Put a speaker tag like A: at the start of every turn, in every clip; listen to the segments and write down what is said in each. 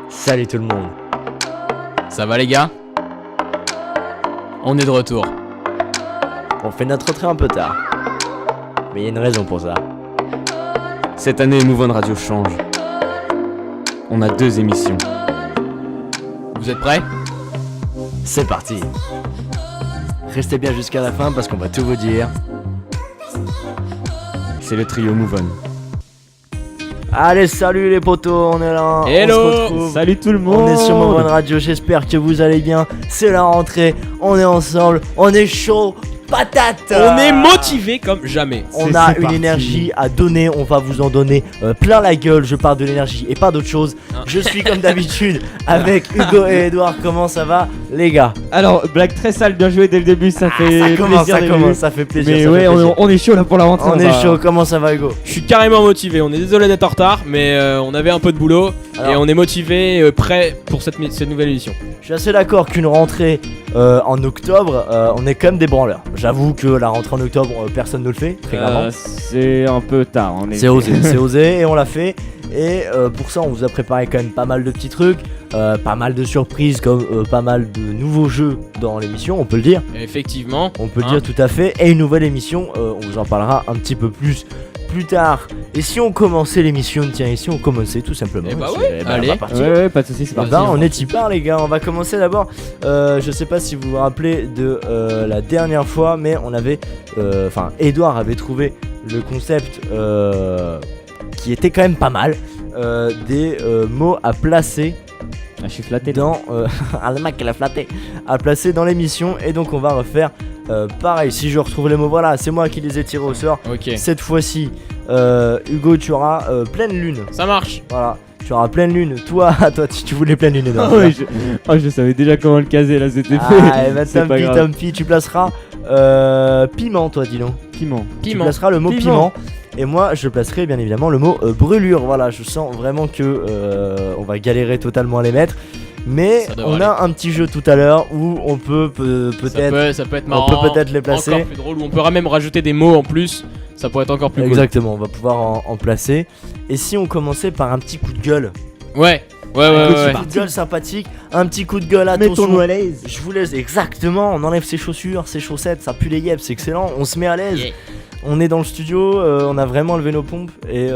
A: Salut tout le monde.
B: Ça va les gars? On est de retour.
A: On fait notre entrée un peu tard. Mais il y a une raison pour ça.
C: Cette année, Move On Radio change. On a 2 émissions.
B: Vous êtes prêts?
A: C'est parti. Restez bien jusqu'à la fin parce qu'on va tout vous dire.
C: C'est le trio Move On.
A: Allez, salut les potos, on est là.
B: Hello.
A: On se retrouve.
C: Salut tout le monde.
A: On est sur Move On Radio, j'espère que vous allez bien. C'est la rentrée, on est ensemble, on est chaud, patate.
B: On est motivé comme jamais.
A: On
C: C'est
A: a une
C: parti.
A: énergie à donner, on va vous en donner plein la gueule. Je parle de l'énergie et pas d'autre chose.
B: Ah.
A: Je suis comme d'habitude avec Hugo et Edouard. Comment ça va, les gars?
C: Alors, blague très sale, bien joué dès le début, ça fait
A: Ça commence,
C: plaisir.
A: ça
C: de
A: commence,
C: vue.
A: ça fait plaisir.
C: Mais
A: ça
C: ouais,
A: fait plaisir.
C: on est chaud là pour la rentrée.
A: On est chaud. Comment ça va, Hugo?
B: Je suis carrément motivé. On est désolé d'être en retard, mais on avait un peu de boulot et
A: Alors.
B: on est motivé, prêt pour cette nouvelle émission.
A: Je suis assez d'accord qu'une rentrée en octobre, on est quand même des branleurs. J'avoue que la rentrée en octobre, personne ne le fait, très clairement.
C: C'est un peu tard, on est.
A: C'est osé, c'est osé et on l'a fait. Et pour ça, on vous a préparé quand même pas mal de petits trucs, pas mal de surprises, comme pas mal de nouveaux jeux dans l'émission, on peut le dire.
B: Effectivement.
A: On peut le
B: Hein.
A: dire tout à fait. Et une nouvelle émission, on vous en parlera un petit peu plus tard. Et si on commençait l'émission, tiens, et si on commençait tout simplement.
B: Eh bah
A: si-
B: ouais,
A: ben,
B: allez.
A: on va partir.
C: Ouais, pas de soucis, c'est
A: Eh
C: parti.
A: ben, on est typard les gars, on va commencer d'abord. Je sais pas si vous vous rappelez de la dernière fois, mais on avait, enfin, Edouard avait trouvé le concept qui était quand même pas mal, des mots à placer
C: Ah, je suis flatté.
A: dans ah, le mec il a flatté à placer dans l'émission, et donc on va refaire pareil. Si je retrouve les mots, voilà, c'est moi qui les ai tirés au sort.
B: Ok.
A: Cette fois-ci, Hugo, tu auras pleine lune.
B: Ça marche.
A: Voilà, tu auras pleine lune. Toi, tu voulais pleine lune, Edouard.
C: Ah ouais, je savais déjà comment le caser là, c'était
A: Ah,
C: fait.
A: et bah,
C: C'est pas grave.
A: tant pis, tu placeras piment, toi, dis donc.
C: Piment.
A: Tu
B: Piment.
A: placeras le mot
C: Piment.
A: piment. Et moi, je placerai bien évidemment le mot brûlure. Voilà, je sens vraiment que on va galérer totalement à les mettre. Mais
B: Ça devrait
A: on a un petit jeu tout à l'heure où on peut peut-être.
B: Ça peut être
A: On
B: marrant.
A: peut peut-être les placer.
B: Encore plus drôle. Ou on peut même rajouter des mots en plus. Ça pourrait être encore plus
A: Exactement, on va pouvoir en placer. Et si on commençait par un petit coup de gueule,
B: cool. Ouais. Ouais.
A: un petit coup de gueule sympathique, un petit coup de gueule, attention.
C: à l'aise.
A: Je vous laisse exactement, on enlève ses chaussures, ses chaussettes, ça pue les yeux, c'est excellent, on se met à l'aise.
B: Yeah.
A: On est dans le studio, on a vraiment levé nos pompes et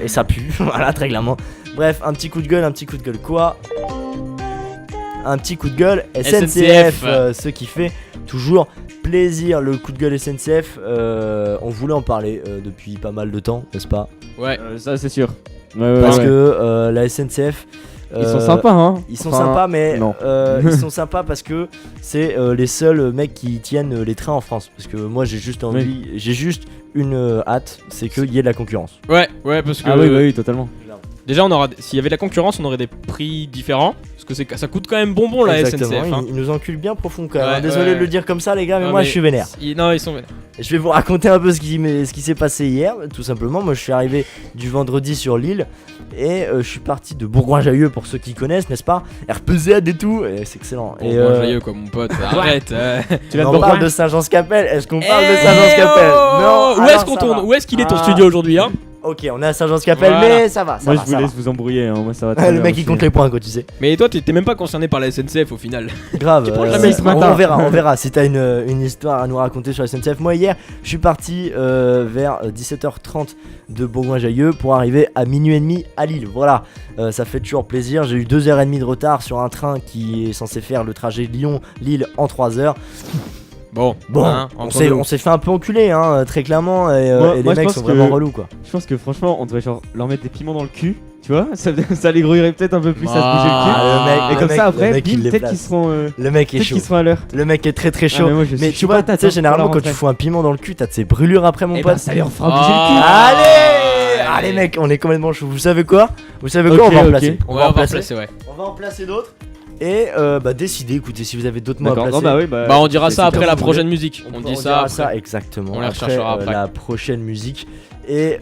A: ça pue, voilà, très clairement. Bref, un petit coup de gueule quoi? Un petit coup de gueule SNCF,
B: SNCF.
A: Ce qui fait toujours plaisir. Le coup de gueule SNCF, on voulait en parler depuis pas mal de temps, n'est-ce pas?
B: Ouais.
C: Ça, c'est sûr. Ouais,
A: Parce
C: ouais.
A: que la SNCF...
C: Ils sont sympas, hein.
A: Ils sont
C: Enfin,
A: sympas, mais
C: non.
A: ils sont sympas parce que c'est les seuls mecs qui tiennent les trains en France. Parce que moi j'ai juste envie, j'ai juste une hâte, c'est qu'il y ait de la concurrence.
B: Ouais. Parce que
C: Ah oui, totalement.
B: déjà, s'il y avait de la concurrence, on aurait des prix différents. Parce que ça coûte quand même bonbon la
A: Exactement,
B: SNCF. Hein.
A: ils nous enculent bien profond quand même.
B: Ouais,
A: hein. Désolé
B: ouais.
A: de le dire comme ça les gars, mais
B: Non,
A: moi je suis vénère.
B: Non, ils sont vénères.
A: Je vais vous raconter un peu ce qui s'est passé hier, tout simplement. Moi je suis arrivé du vendredi sur l'île et je suis parti de Bourgoin-Jallieu pour ceux qui connaissent, n'est-ce pas? RPZ et tout, et c'est excellent.
B: Bon,
A: Et
B: moi, joyeux quoi, mon pote. Arrête.
C: Tu viens de
A: on
C: Bourgoin
A: parle de Saint-Jean-Scapelle. Est-ce qu'on parle de
B: Eh
A: Saint-Jean-Scapelle?
B: oh
A: Non.
B: Où
A: alors
B: est-ce qu'on
A: ça
B: tourne?
A: va.
B: Où est-ce qu'il est ton
A: Ah.
B: studio aujourd'hui, hein?
A: Ok, on est à Saint-Jean-Scapelle,
B: Voilà.
A: mais ça va.
C: Moi, je
A: va,
C: vous
A: ça
C: laisse vous embrouiller, hein. Moi, ça va
A: va.
C: très
A: Le
C: bien
A: mec il
C: aussi.
A: compte les points quoi, tu sais.
B: Mais toi, t'es même pas concerné par la SNCF au final.
A: Grave.
B: Tu prends jamais ce
C: matin.
A: On verra si t'as une histoire à nous raconter sur la SNCF. Moi hier, je suis parti vers 17h30 de Bourgoin-Jallieu pour arriver à minuit et demi à Lille. Voilà, ça fait toujours plaisir. J'ai eu 2h30 de retard sur un train qui est censé faire le trajet Lyon-Lille en 3h.
B: Bon,
A: Bon, on s'est fait un peu enculer, hein, très clairement. Et
C: Moi,
A: les
C: je
A: mecs
C: pense
A: sont
C: que-
A: vraiment relous quoi.
C: Je pense que franchement, on devrait genre leur mettre des piments dans le cul. Tu vois, ça les grouillerait peut-être un peu plus à se bouger
B: Ah,
C: le cul.
A: le mec-
C: Et
A: le
C: comme
A: mec-
C: ça
A: le
C: après,
A: mec, il
C: bim,
A: les
C: peut-être
A: place.
C: qu'ils seront,
A: Le mec est
C: peut-être
A: chaud.
C: qu'ils seront à l'heure.
A: Le mec est très très chaud.
C: Ah, mais moi, je
A: mais
C: suis
A: tu vois,
C: patate,
A: tu sais,
C: hein,
A: généralement
C: pour la
A: quand tu
C: rentrée.
A: fous un piment dans le cul, t'as de ces brûlures après mon
C: Eh
A: pote.
C: ben, ça leur fera bouger le cul.
B: Ah.
A: Allez,
B: Allez.
A: allez mec, on est complètement chaud. Vous savez quoi? On va en
C: Ok,
A: placer.
C: ok.
B: On va en placer, ouais.
A: On va en placer d'autres. Et décidez, écoutez, si vous avez d'autres mots à
C: D'accord,
A: placer.
C: non, bah oui, bah.
B: Bah, on dira
A: c'est
B: ça après
A: comme
B: la
A: vous
B: prochaine musique. On dit
A: dira
B: ça. après.
A: exactement.
B: On les
A: après,
B: recherchera après.
A: la prochaine musique. Et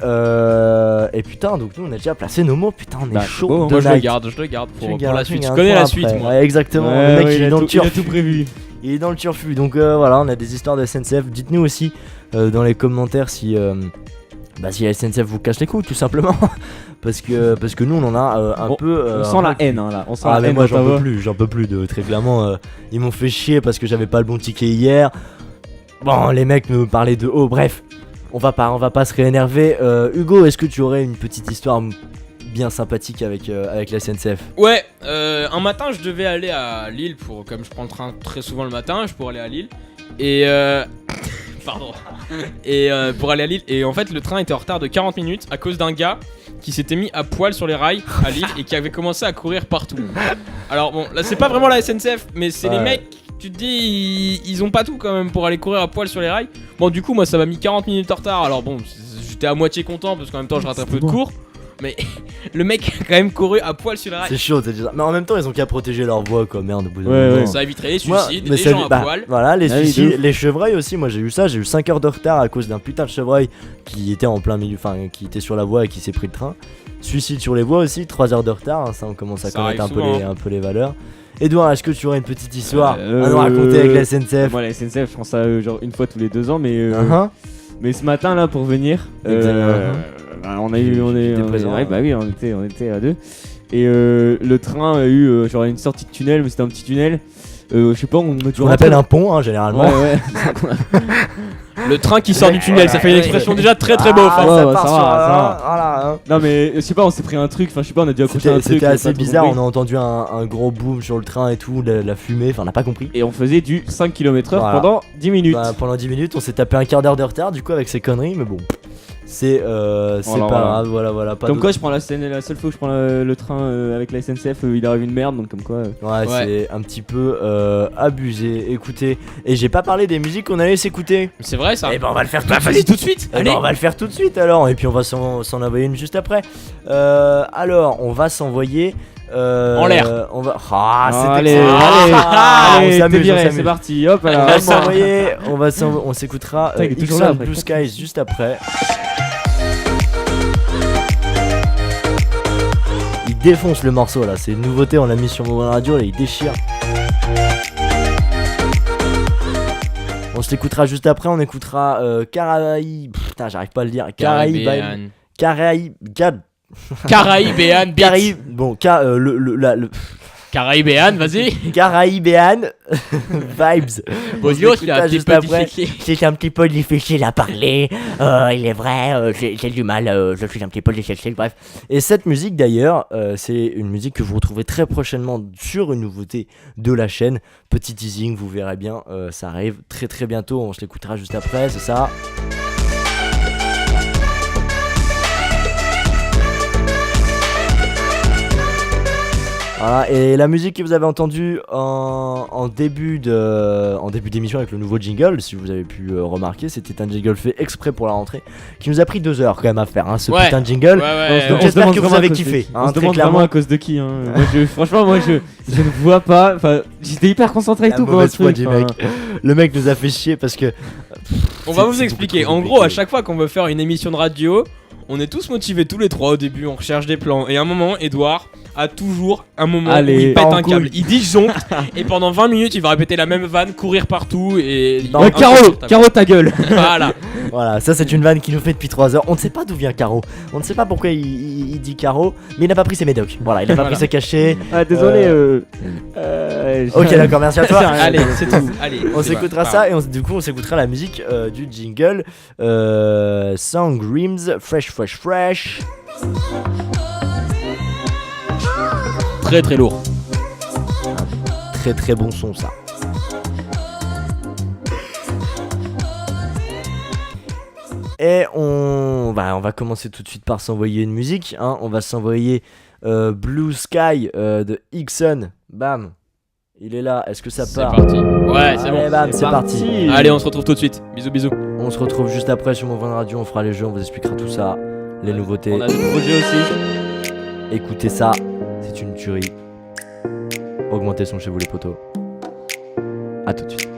A: putain, donc nous on a déjà placé nos mots. Putain, on est
C: Bah,
A: chaud.
C: beau, hein.
A: de
B: Moi, je
A: night.
B: le garde
A: Tu
B: pour
A: gardes,
B: la
A: tu
B: suite. Tu
A: gardes
B: connais
A: pour
B: la
A: après.
B: suite, moi.
A: Ouais, exactement.
C: Ouais,
A: le mec
C: ouais,
A: il est dans le
C: il a tout
A: turfu.
C: prévu.
A: Il est dans le turfu. Donc voilà, on a des histoires de SNCF. Dites-nous aussi dans les commentaires si Bah si la SNCF vous cache les couilles tout simplement. parce que nous on en a un peu.
D: On sent la haine là. On sent
A: Ah
D: la
A: mais
D: haine
A: moi
D: dans ta voix.
A: j'en peux plus de très clairement. Ils m'ont fait chier parce que j'avais pas le bon ticket hier. Bon les mecs me parlaient de haut. Bref, on va pas se réénerver. Hugo, est-ce que tu aurais une petite histoire bien sympathique avec la SNCF?
B: Ouais, un matin je devais aller à Lille comme je prends le train très souvent le matin, je pourrais aller à Lille et pardon. Et pour aller à Lille et en fait le train était en retard de 40 minutes à cause d'un gars qui s'était mis à poil sur les rails à Lille et qui avait commencé à courir partout. Alors bon, là c'est pas vraiment la SNCF mais c'est les mecs, tu te dis ils ont pas tout quand même pour aller courir à poil sur les rails. Bon du coup moi ça m'a mis 40 minutes en retard. Alors bon, j'étais à moitié content parce qu'en même temps je rate un peu de cours. Mais le mec a quand même couru à poil sur la rail.
A: C'est chaud, c'est ça. Mais en même temps, ils ont qu'à protéger leur voix, quoi. Merde, au bout d'un
D: Ouais,
A: moment.
D: ouais.
B: Ça éviterait les
A: Moi,
B: suicides,
A: mais
B: les
A: ça-
B: gens à
A: bah,
B: poil.
A: Voilà, les
D: Ah oui, de
A: suicides,
D: ouf.
A: les chevreuils aussi. Moi, j'ai eu ça. J'ai eu 5 heures de retard à cause d'un putain de chevreuil qui était en plein milieu, enfin, qui était sur la voie et qui s'est pris le train. Suicide sur les voies aussi, 3 heures de retard. Hein, ça, on commence à
B: Ça
A: connaître
B: arrive
A: un peu les valeurs. Edouard, est-ce que tu aurais une petite histoire à
D: Euh,
A: nous raconter avec la SNCF?
D: Moi la SNCF je prends ça genre une fois tous les 2 ans mais
A: Hein
D: mais ce matin là pour venir
A: Exactement.
D: bah, on était
A: présent,
D: ouais,
A: hein.
D: bah oui on était à 2 et le train a eu genre une sortie de tunnel mais c'était un petit tunnel je sais pas on a
A: On appelle un pont, hein, généralement.
D: ouais
B: Le train qui sort du tunnel, ça fait une expression déjà très très beau.
A: Ah,
D: Ouais,
A: ça
D: ouais,
A: part
D: ça
A: sur
D: va, ça va.
A: voilà, hein.
D: non mais je sais pas on s'est pris un truc enfin je sais pas on a dû accrocher un truc
A: C'était
D: on a
A: assez
D: pas trop
A: bizarre.
D: compris.
A: On a entendu un gros boom sur le train et tout, la fumée. Enfin, on n'a pas compris.
D: Et on faisait du 5 km/h
A: Voilà.
D: pendant 10 minutes.
A: Bah, pendant 10 minutes, on s'est tapé un quart d'heure de retard du coup avec ces conneries, mais bon, c'est pas
D: Voilà.
A: grave, voilà, pas
D: Comme
A: de-
D: quoi, je prends la seule fois où je prends le train avec la SNCF, il arrive une merde, donc comme quoi.
A: Ouais,
B: Ouais.
A: c'est un petit peu abusé. Écoutez, et j'ai pas parlé des musiques qu'on allait s'écouter.
B: C'est vrai ça.
A: Eh ben, on va le faire tout
B: Bah,
A: de
B: vas-y
A: suite.
B: tout de suite.
A: Eh ben,
B: Allez.
A: on va le faire tout de suite alors, et puis on va s'en envoyer une juste après. Alors, on va s'envoyer.
B: En l'air.
A: On va. Ah, c'est
D: allez,
A: excellent.
D: allez,
A: Ah, on
D: allez,
A: s'amuse,
D: t'es
A: on
D: viré,
A: s'amuse.
D: c'est parti, hop
A: On
D: alors.
A: va s'envoyer, on s'écoutera
D: Putain, il est toujours
A: Ixon
D: là, après.
A: Blue Skies juste après. Il défonce le morceau là, c'est une nouveauté, on l'a mis sur Mobile Radio là, il déchire. On se l'écoutera juste après, on écoutera Caraïbes. Putain, j'arrive pas à le dire.
B: Caribéan. Caribéan.
A: Caraïbes. Bon, le
B: Caribéan, vas-y.
A: Caribéan vibes.
B: Bonjour,
A: il a un petit peu difficile. C'est un petit peu difficile à parler. Il est vrai, j'ai du mal. Je suis un petit peu dyslexique, bref. Et cette musique d'ailleurs, c'est une musique que vous retrouvez très prochainement sur une nouveauté de la chaîne. Petit teasing, vous verrez bien, ça arrive très très bientôt. On se l'écoutera juste après, c'est ça. Voilà, et la musique que vous avez entendue en début d'émission avec le nouveau jingle, si vous avez pu remarquer, c'était un jingle fait exprès pour la rentrée, qui nous a pris 2 heures quand même à faire, hein, ce
B: Ouais.
A: putain de jingle.
B: Ouais,
A: Donc
D: On se
A: j'espère
D: demande
A: que vous
D: vraiment
A: avez
D: à cause
A: kiffé,
D: de-
A: hein,
D: On se
A: très
D: demande
A: clairement.
D: vraiment à cause de qui. Moi, franchement, je ne vois pas. Enfin, j'étais hyper concentré et
A: La
D: tout pour le
A: mauvaise foi
D: truc.
A: du
D: enfin,
A: mec. Le mec nous a fait chier parce que.
B: On va
A: C'est
B: vous
A: beaucoup
B: expliquer.
A: trop
B: En
A: compliqué.
B: gros, à chaque fois qu'on veut faire une émission de radio, on est tous motivés tous les trois au début, on recherche des plans. Et à un moment, Edouard a toujours un moment
D: Allez,
B: où il pète
A: part en
B: un câble.
A: couille.
B: Il disjoncte et pendant 20 minutes, il va répéter la même vanne, courir partout et.
A: Non,
D: Ouais, Caro, ta gueule.
B: Voilà.
A: Voilà, ça c'est une vanne qu'il nous fait depuis 3 heures. On ne sait pas d'où vient Caro. On ne sait pas pourquoi il dit Caro, mais il n'a pas pris ses médocs. Voilà, il a pas
B: Voilà.
A: pris ses cachets.
D: Ah, désolé.
A: Ok, d'accord, merci à toi.
B: Allez, c'est tout. Allez.
A: On
B: c'est
A: s'écoutera
B: pas-
A: ça et du coup on s'écoutera la musique du jingle Song Rims Fresh.
B: Très très lourd.
A: Très très bon son ça. Et on va commencer tout de suite par s'envoyer une musique, hein. On va s'envoyer Blue Sky de Ixon. Bam. Il est là, est-ce que ça
B: C'est
A: part?
B: parti. Ouais, c'est
A: Allez,
B: bon.
A: bam, c'est parti.
B: Allez, on se retrouve tout de suite. Bisous, bisous.
A: On se retrouve juste après sur mon Van Radio, on fera les jeux, on vous expliquera tout ça, les nouveautés.
D: On a des projets aussi.
A: Écoutez ça, c'est une tuerie. Augmentez son chez vous les potos. A tout de suite.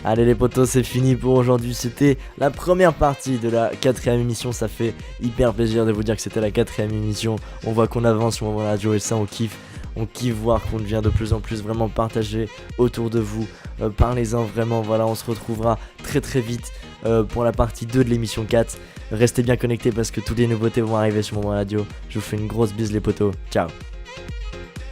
A: Allez les potos, c'est fini pour aujourd'hui. C'était la première partie de la 4ème émission. Ça fait hyper plaisir de vous dire que c'était la 4ème émission. On voit qu'on avance sur Bonbon Radio et ça on kiffe. On kiffe voir qu'on devient de plus en plus vraiment partagé autour de vous. Parlez-en vraiment, voilà, on se retrouvera très très vite pour la partie 2 de l'émission 4. Restez bien connectés parce que toutes les nouveautés vont arriver sur Bonbon Radio. Je vous fais une grosse bise les potos. Ciao.